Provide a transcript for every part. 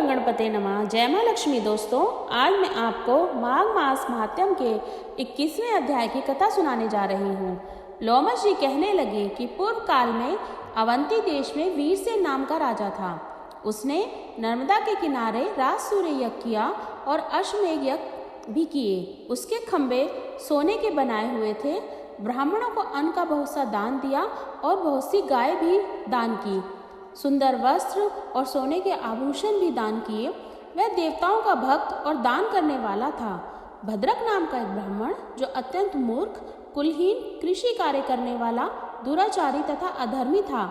गणपते नमः। जय माँ लक्ष्मी। दोस्तों, आज मैं आपको माघ मास महात्म्य के 21वें अध्याय की कथा सुनाने जा रही हूँ। लोमश जी कहने लगे कि पूर्व काल में अवंती देश में वीरसेन नाम का राजा था। उसने नर्मदा के किनारे राज सूर्य यज्ञ किया और अश्वमेध यज्ञ भी किए। उसके खंबे सोने के बनाए हुए थे। ब्राह्मणों को अन्न का बहुत सा दान दिया और बहुत सी गाय भी दान की। सुंदर वस्त्र और सोने के आभूषण भी दान किए। वह देवताओं का भक्त और दान करने वाला था। भद्रक नाम का एक ब्राह्मण, जो अत्यंत मूर्ख, कुलहीन, कृषि कार्य करने वाला, दुराचारी तथा अधर्मी था,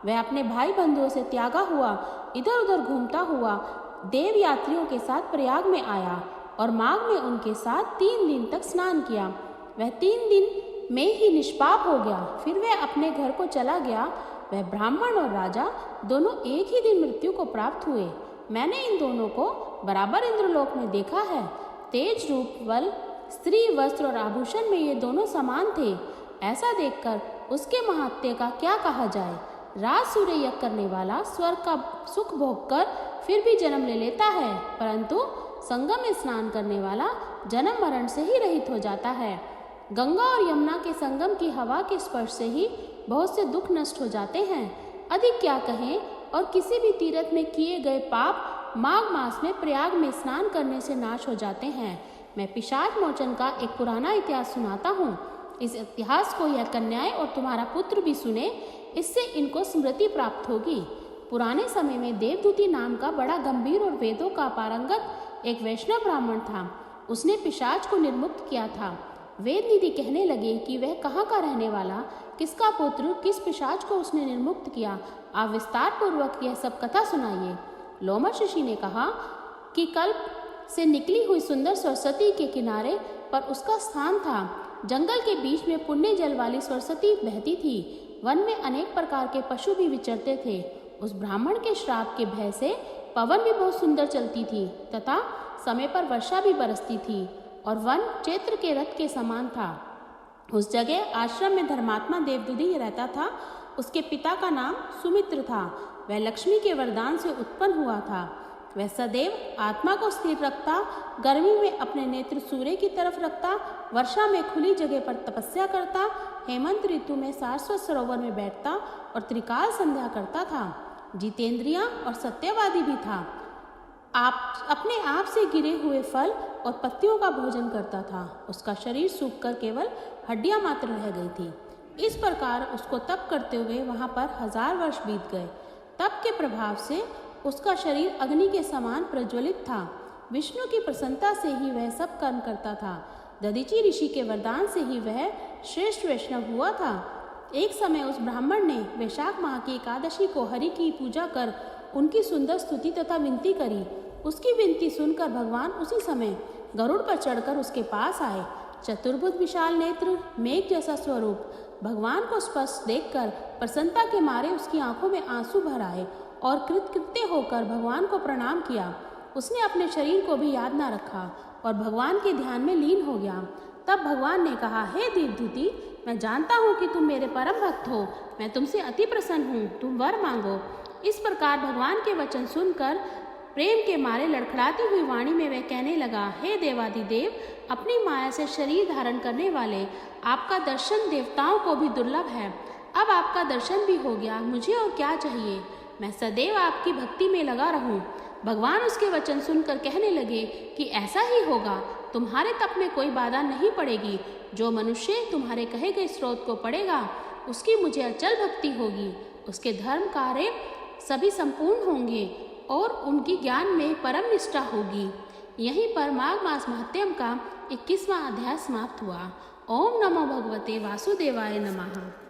वह अपने भाई बंधुओं से त्यागा हुआ इधर उधर घूमता हुआ देव यात्रियों के साथ प्रयाग में आया और माघ में उनके साथ 3 दिन तक स्नान किया। वह 3 दिन में ही निष्पाप हो गया। फिर वह अपने घर को चला गया। वह ब्राह्मण और राजा दोनों एक ही दिन मृत्यु को प्राप्त हुए। मैंने इन दोनों को बराबर इंद्रलोक में देखा है। तेज, रूप, बल, स्त्री, वस्त्र और आभूषण में ये दोनों समान थे। ऐसा देखकर उसके महात्म्य का क्या कहा जाए। राज सूर्य यज्ञ करने वाला स्वर्ग का सुख भोग कर फिर भी जन्म ले लेता है, परंतु संगम में स्नान करने वाला जन्म मरण से ही रहित हो जाता है। गंगा और यमुना के संगम की हवा के स्पर्श से ही बहुत से दुख नष्ट हो जाते हैं। अधिक क्या कहें, और किसी भी तीर्थ में किए गए पाप माघ मास में प्रयाग में स्नान करने से नाश हो जाते हैं। मैं पिशाच मोचन का एक पुराना इतिहास सुनाता हूँ। इस इतिहास को यह कन्याएं और तुम्हारा पुत्र भी सुने, इससे इनको स्मृति प्राप्त होगी। पुराने समय में देवदूती नाम का बड़ा गंभीर और वेदों का पारंगत एक वैष्णव ब्राह्मण था। उसने पिशाच को निर्मुक्त किया था। वेद निधि कहने लगे कि वह कहाँ का रहने वाला, किसका पुत्र, किस पिशाच को उसने निर्मुक्त किया। आप विस्तार पूर्वक यह सब कथा सुनाइए। लोमश ऋषि ने कहा कि कल्प से निकली हुई सुंदर सरस्वती के किनारे पर उसका स्थान था। जंगल के बीच में पुण्य जल वाली सरस्वती बहती थी। वन में अनेक प्रकार के पशु भी विचरते थे। उस ब्राह्मण के श्राप के भय से पवन भी बहुत सुंदर चलती थी तथा समय पर वर्षा भी बरसती थी और वन चैत्र के रथ के समान था। उस जगह आश्रम में धर्मात्मा देवदूती रहता था। उसके पिता का नाम सुमित्र था। वह लक्ष्मी के वरदान से उत्पन्न हुआ था। वह सदैव आत्मा को स्थिर रखता, गर्मी में अपने नेत्र सूर्य की तरफ रखता, वर्षा में खुली जगह पर तपस्या करता, हेमंत ऋतु में सारस्वत सरोवर में बैठता और त्रिकाल संध्या करता था। जितेंद्रिया और सत्यवादी भी था। आप अपने आप से गिरे हुए फल और पत्तियों का भोजन करता था। उसका शरीर सूखकर केवल हड्डियां मात्र रह गई थी। इस प्रकार उसको तप करते हुए वहां पर 1000 वर्ष बीत गए। तप के प्रभाव से उसका शरीर अग्नि के समान प्रज्वलित था। विष्णु की प्रसन्नता से ही वह सब कर्म करता था। दधीचि ऋषि के वरदान से ही वह श्रेष्ठ वैष्णव हुआ था। एक समय उस ब्राह्मण ने वैशाख माह की एकादशी को हरि की पूजा कर उनकी सुंदर स्तुति तथा विनती करी। उसकी विनती सुनकर भगवान उसी समय गरुड़ पर चढ़कर उसके पास आए। चतुर्भुज, विशाल नेत्र, मेघ जैसा स्वरूप, भगवान को स्पष्ट देखकर प्रसन्नता के मारे उसकी आंखों में आंसू भर आए और कृतकृत्य होकर भगवान को प्रणाम किया। उसने अपने शरीर को भी याद न रखा और भगवान के ध्यान में लीन हो गया। तब भगवान ने कहा, हे देवदूती, मैं जानता हूँ कि तुम मेरे परम भक्त हो। मैं तुमसे अति प्रसन्न हूँ। तुम वर मांगो। इस प्रकार भगवान के वचन सुनकर प्रेम के मारे लड़खड़ाती हुई वाणी में वह कहने लगा, हे देवादिदेव, अपनी माया से शरीर धारण करने वाले, आपका दर्शन देवताओं को भी दुर्लभ है। अब आपका दर्शन भी हो गया, मुझे और क्या चाहिए। मैं सदैव आपकी भक्ति में लगा रहूं। भगवान उसके वचन सुनकर कहने लगे कि ऐसा ही होगा। तुम्हारे तप में कोई बाधा नहीं पड़ेगी। जो मनुष्य तुम्हारे कहे गए स्रोत को पढ़ेगा, उसकी मुझे अचल भक्ति होगी। उसके धर्म कार्य सभी संपूर्ण होंगे और उनकी ज्ञान में परम निष्ठा होगी। यहीं पर माघ मास महात्म्य का 21वां अध्याय समाप्त हुआ। ओम नमो भगवते वासुदेवाय नमः।